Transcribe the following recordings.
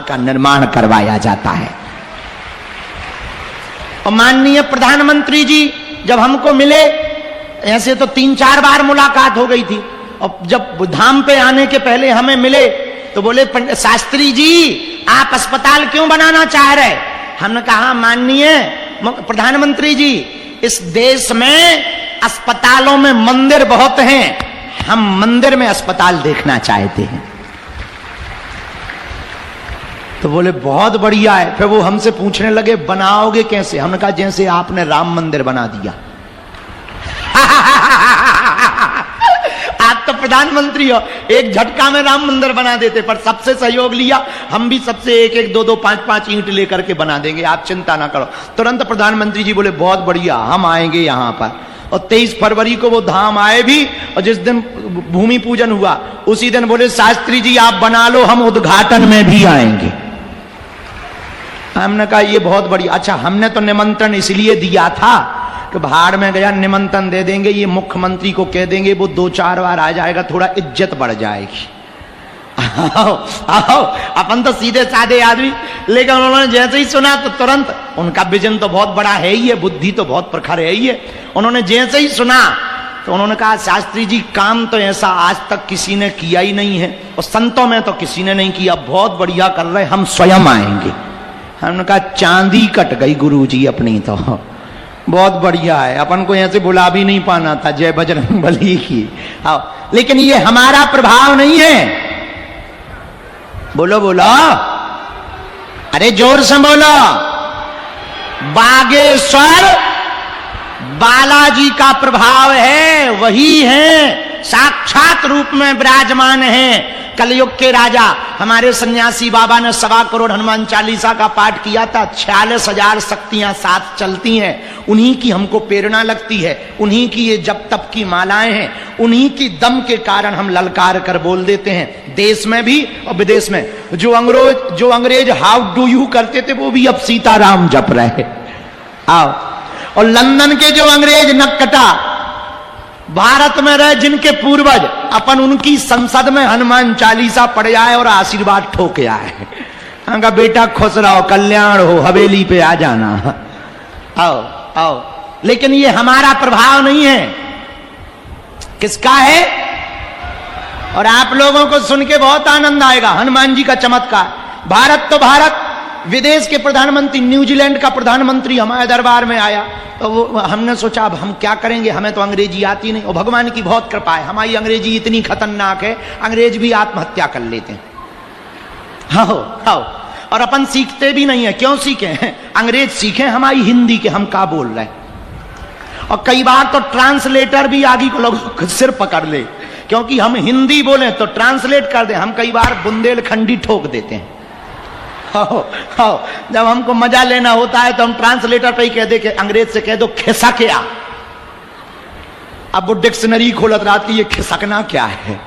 का निर्माण करवाया जाता है। और माननीय प्रधानमंत्री जी जब हमको मिले, ऐसे तो 3-4 बार मुलाकात हो गई थी, और जब धाम पे आने के पहले हमें मिले तो बोले शास्त्री जी आप अस्पताल क्यों बनाना चाह रहे? हमने कहा माननीय प्रधानमंत्री जी, इस देश में अस्पतालों में मंदिर बहुत हैं, हम मंदिर में अस्पताल देखना चाहते हैं। तो बोले बहुत बढ़िया है। फिर वो हमसे पूछने लगे बनाओगे कैसे? हमने कहा जैसे आपने राम मंदिर बना दिया। आप तो प्रधानमंत्री हो, एक झटका में राम मंदिर बना देते, पर सबसे सहयोग लिया, हम भी सबसे 1-1, 2-2, 5-5 ईंट लेकर के बना देंगे, आप चिंता ना करो। तुरंत प्रधानमंत्री जी बोले बहुत बढ़िया, हम आएंगे यहां पर। और 23 फरवरी को वो धाम आए भी, और जिस दिन भूमि पूजन हुआ उसी दिन बोले शास्त्री जी आप बना लो, हम उद्घाटन में भी आएंगे। हमने कहा ये बहुत बढ़िया। अच्छा, हमने तो निमंत्रण इसलिए दिया था कि भाड़ में गया, निमंत्रण दे देंगे, ये मुख्यमंत्री को कह देंगे, वो 2-4 बार आ जाएगा, थोड़ा इज्जत बढ़ जाएगी। आओ आओ, अपन तो सीधे साधे आदमी, लेकिन उन्होंने जैसे ही सुना तो तुरंत, उनका विजन तो बहुत बड़ा है ही है, बुद्धि तो बहुत प्रखर है ही है। उन्होंने जैसे ही सुना तो उन्होंने कहा शास्त्री जी काम तो ऐसा आज तक किसी ने किया ही नहीं है, और संतों में तो किसी ने नहीं किया, बहुत बढ़िया कर रहे, हम स्वयं आएंगे। हमने कहा चांदी कट गई गुरु जी अपनी, तो बहुत बढ़िया है, अपन को ऐसे बुला भी नहीं पाना था, जय बजरंग बली की। आओ, लेकिन ये हमारा प्रभाव नहीं है। बोलो बोलो, अरे जोर से बोलो। बागेश्वर बालाजी का प्रभाव है, वही है, साक्षात रूप में विराजमान है। कलयुग के राजा हमारे सन्यासी बाबा ने 1.25 करोड़ हनुमान चालीसा का पाठ किया था। 46,000 शक्तियां साथ चलती हैं, उन्हीं की हमको प्रेरणा लगती है, उन्हीं की ये जप तप की मालाएं हैं, उन्हीं की दम के कारण हम ललकार कर बोल देते हैं। देश में भी और विदेश में जो अंग्रेज हाउ डू यू करते थे, वो भी अब सीताराम जप रहे। आओ, और लंदन के जो अंग्रेज नक्कटा भारत में रहे, जिनके पूर्वज, अपन उनकी संसद में हनुमान चालीसा पढ़ आए और आशीर्वाद ठोके आए। हमका बेटा खुश रहो, कल्याण हो, हवेली पे आ जाना। आओ आओ, लेकिन ये हमारा प्रभाव नहीं है, किसका है? और आप लोगों को सुन के बहुत आनंद आएगा हनुमान जी का चमत्कार। भारत तो भारत, विदेश के प्रधानमंत्री, न्यूजीलैंड का प्रधानमंत्री हमारे दरबार में आया, तो वो हमने सोचा अब हम क्या करेंगे, हमें तो अंग्रेजी आती नहीं, और भगवान की बहुत कृपा है, हमारी अंग्रेजी इतनी खतरनाक है, अंग्रेज भी आत्महत्या कर लेते हैं। हाँ हाँ, और अपन सीखते भी नहीं है। क्यों सीखे? अंग्रेज सीखे हमारी हिंदी के, हम क्या बोल रहे हैं। और कई बार तो ट्रांसलेटर भी आगे को लोग सिर पकड़ ले, क्योंकि हम हिंदी बोले तो ट्रांसलेट कर दे, हम कई बार बुंदेलखंडी ठोक देते हैं। जब हमको मजा लेना होता है तो हम ट्रांसलेटर पे ही कह दे कि अंग्रेज से कह दो खिसकिया। अब वो डिक्शनरी खोलत रात की, ये खिसकना क्या है?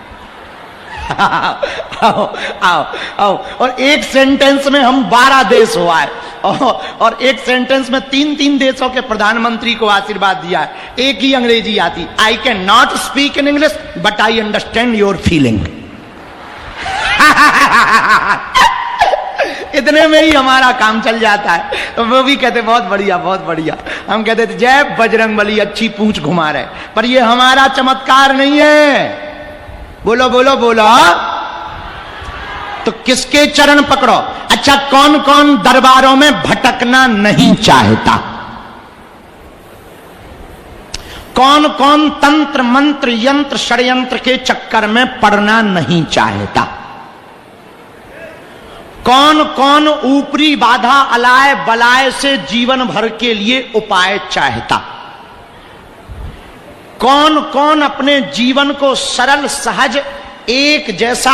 आओ आओ आओ, और एक सेंटेंस में हम 12 देश हुआ है, और एक सेंटेंस में 3-3 देशों के प्रधानमंत्री को आशीर्वाद दिया है। एक ही अंग्रेजी आती, I can not speak in English but I understand your feeling. इतने में ही हमारा काम चल जाता है। तो वो भी कहते बहुत बढ़िया बहुत बढ़िया, हम कहते थे जय बजरंग बली, अच्छी पूंछ घुमा रहे। पर ये हमारा चमत्कार नहीं है। बोलो बोलो बोलो, तो किसके चरण पकड़ो? अच्छा, कौन कौन दरबारों में भटकना नहीं चाहता? कौन कौन तंत्र मंत्र यंत्र षड्यंत्र के चक्कर में पड़ना नहीं चाहता? कौन कौन ऊपरी बाधा अलाय बलाय से जीवन भर के लिए उपाय चाहता? कौन कौन अपने जीवन को सरल सहज एक जैसा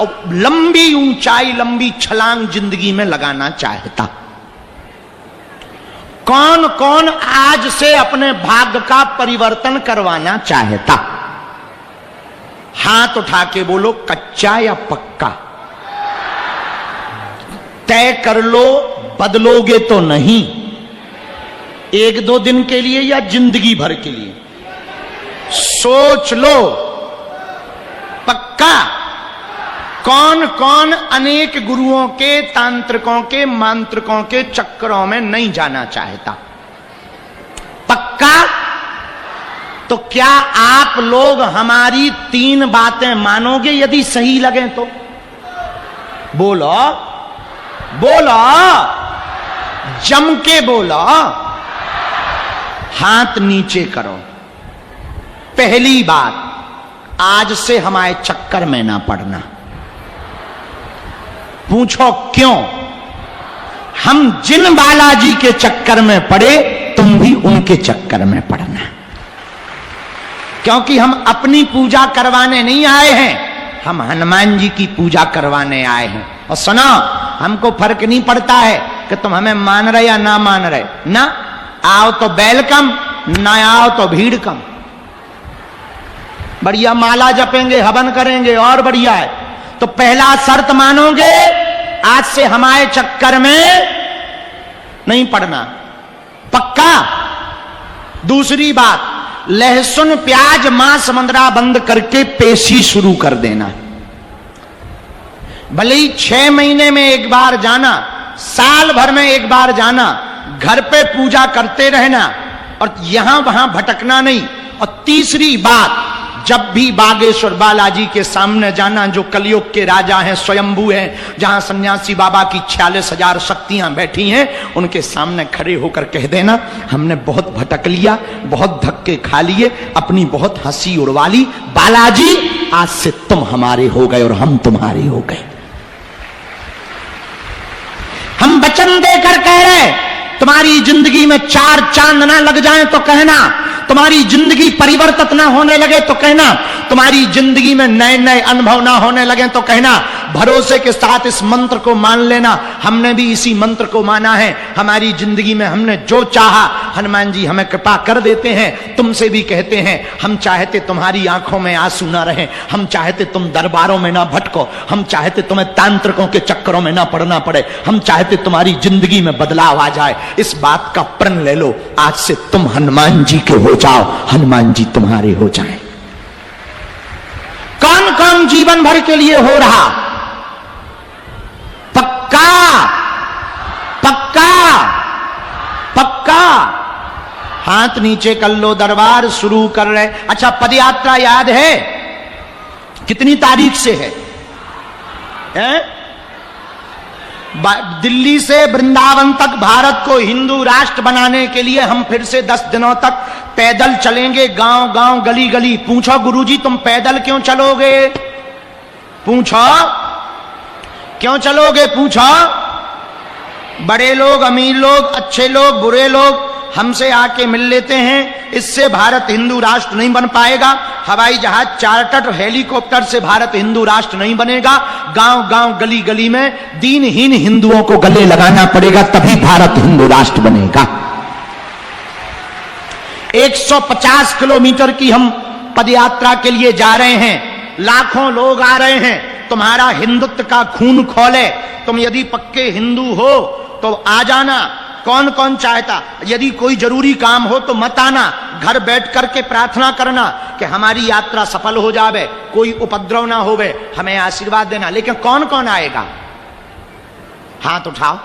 और लंबी ऊंचाई लंबी छलांग जिंदगी में लगाना चाहता? कौन कौन आज से अपने भाग्य का परिवर्तन करवाना चाहता? हाथ उठा के बोलो, कच्चा या पक्का? तय कर लो, बदलोगे तो नहीं। 1-2 दिन के लिए या जिंदगी भर के लिए? सोच लो, पक्का? कौन कौन अनेक गुरुओं के, तांत्रिकों के, मांत्रिकों के चक्करों में नहीं जाना चाहता? पक्का? तो क्या आप लोग हमारी 3 बातें मानोगे यदि सही लगे तो? बोलो बोलो, जम के बोलो, हाथ नीचे करो। पहली बात, आज से हमारे चक्कर में ना पड़ना। पूछो क्यों? हम जिन बालाजी के चक्कर में पड़े, तुम भी उनके चक्कर में पड़ना। क्योंकि हम अपनी पूजा करवाने नहीं आए हैं, हम हनुमान जी की पूजा करवाने आए हैं। और सुनो, हमको फर्क नहीं पड़ता है कि तुम हमें मान रहे या ना मान रहे, ना आओ तो वेलकम, ना आओ तो भीड़ कम। बढ़िया माला जपेंगे, हवन करेंगे और बढ़िया है। तो पहला शर्त मानोगे, आज से हमारे चक्कर में नहीं पड़ना। पक्का? दूसरी बात, लहसुन प्याज मांस मंदरा बंद करके पेशी शुरू कर देना। भले ही 6 महीने में एक बार जाना, साल भर में एक बार जाना, घर पे पूजा करते रहना और यहां वहां भटकना नहीं। और तीसरी बात, जब भी बागेश्वर बालाजी के सामने जाना, जो कलयुग के राजा हैं, स्वयंभू हैं, जहां सन्यासी बाबा की 46,000 शक्तियां बैठी हैं, उनके सामने खड़े होकर कह देना, हमने बहुत भटक लिया, बहुत धक्के खा लिए, अपनी बहुत हंसी उड़वा ली, बालाजी आज से तुम हमारे हो गए और हम तुम्हारे हो गए। हम वचन देकर कह रहे, तुम्हारी जिंदगी में 4 चांद ना लग जाएं तो कहना, तुम्हारी जिंदगी परिवर्तित ना होने लगे तो कहना, तुम्हारी जिंदगी में नए नए अनुभव ना होने लगे तो कहना। भरोसे के साथ इस मंत्र को मान लेना, हमने भी इसी मंत्र को माना है। हमारी जिंदगी में हमने जो चाहा, हनुमान जी हमें कृपा कर देते हैं। तुमसे भी कहते हैं, हम चाहते तुम्हारी आंखों में आंसू ना रहे, हम चाहते तुम दरबारों में ना भटको, हम चाहते तुम्हें तांत्रिकों के चक्करों में ना पड़ना पड़े, हम चाहते तुम्हारी जिंदगी में बदलाव आ जाए। इस बात का प्रण ले लो, आज से तुम हनुमान जी के हो जाओ, हनुमान जी तुम्हारे हो जाएं। कौन कौन जीवन भर के लिए हो रहा? पक्का? पक्का? पक्का? हाथ नीचे कर लो, दरबार शुरू कर रहे। अच्छा, पदयात्रा याद है कितनी तारीख से है? दिल्ली से वृंदावन तक भारत को हिंदू राष्ट्र बनाने के लिए हम फिर से 10 दिनों तक पैदल चलेंगे, गांव गांव गली गली। पूछो गुरुजी तुम पैदल क्यों चलोगे? पूछो क्यों चलोगे? पूछो। बड़े लोग, अमीर लोग, अच्छे लोग, बुरे लोग हमसे आके मिल लेते हैं। इससे भारत हिंदू राष्ट्र नहीं बन पाएगा। हवाई जहाज, चार्टर्ड हेलीकॉप्टर से भारत हिंदू राष्ट्र नहीं बनेगा। गांव गांव गली गली में दीनहीन हिंदुओं को गले लगाना पड़ेगा, तभी भारत हिंदू राष्ट्र बनेगा। 150 किलोमीटर की हम पदयात्रा के लिए जा रहे हैं, लाखों लोग आ रहे हैं। तुम्हारा हिंदुत्व का खून खौले, तुम यदि पक्के हिंदू हो तो आ जाना। कौन कौन चाहता? यदि कोई जरूरी काम हो तो मत आना, घर बैठ करके प्रार्थना करना कि हमारी यात्रा सफल हो जावे, कोई उपद्रव ना होवे, हमें आशीर्वाद देना। लेकिन कौन कौन आएगा? हाथ उठाओ।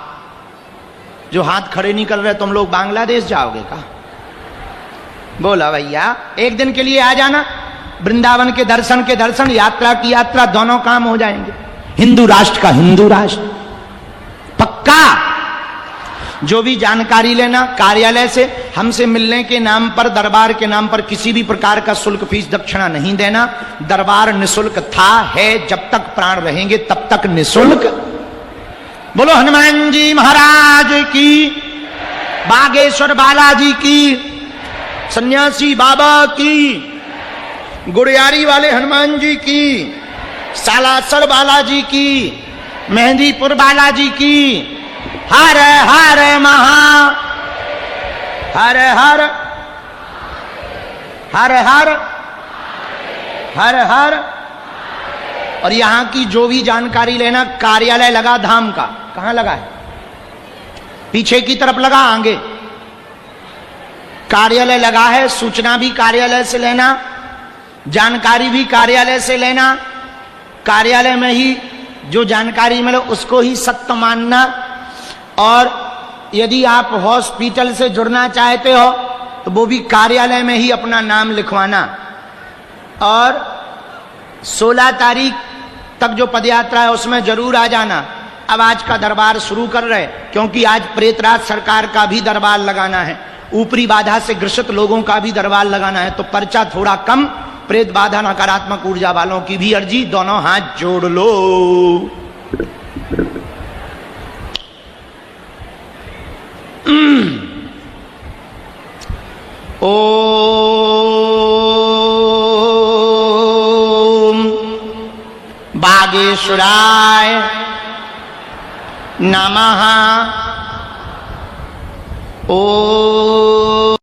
जो हाथ खड़े नहीं कर रहे, तुम लोग बांग्लादेश जाओगे का? बोला भैया, एक दिन के लिए आ जाना। वृंदावन के दर्शन, यात्रा की यात्रा, दोनों काम हो जाएंगे। हिंदू राष्ट्र का हिंदू राष्ट्र। पक्का? जो भी जानकारी लेना कार्यालय से, हमसे मिलने के नाम पर, दरबार के नाम पर किसी भी प्रकार का शुल्क, फीस, दक्षिणा नहीं देना। दरबार निशुल्क था, है, जब तक प्राण रहेंगे तब तक निशुल्क। बोलो हनुमान जी महाराज की, बागेश्वर बालाजी की, सन्यासी बाबा की, गुड़ियारी वाले हनुमान जी की, सालासर बालाजी की, मेहंदीपुर बालाजी की। हर हर महा, हर हर, हर हर, हर हर। और यहां की जो भी जानकारी लेना, कार्यालय लगा धाम का। कहां लगा है? पीछे की तरफ लगा, आगे कार्यालय लगा है। सूचना भी कार्यालय से लेना, जानकारी भी कार्यालय से लेना। कार्यालय में ही जो जानकारी मिले उसको ही सत्य मानना, और यदि आप हॉस्पिटल से जुड़ना चाहते हो तो वो भी कार्यालय में ही अपना नाम लिखवाना। और 16 तारीख तक जो पदयात्रा है उसमें जरूर आ जाना। अब आज का दरबार शुरू कर रहे, क्योंकि आज प्रेतराज सरकार का भी दरबार लगाना है, ऊपरी बाधा से ग्रसित लोगों का भी दरबार लगाना है, तो पर्चा थोड़ा कम, प्रेत बाधा नकारात्मक ऊर्जा वालों की भी अर्जी, दोनों हाथ जोड़ लो। ओम बागेश्वराय नमः। ओम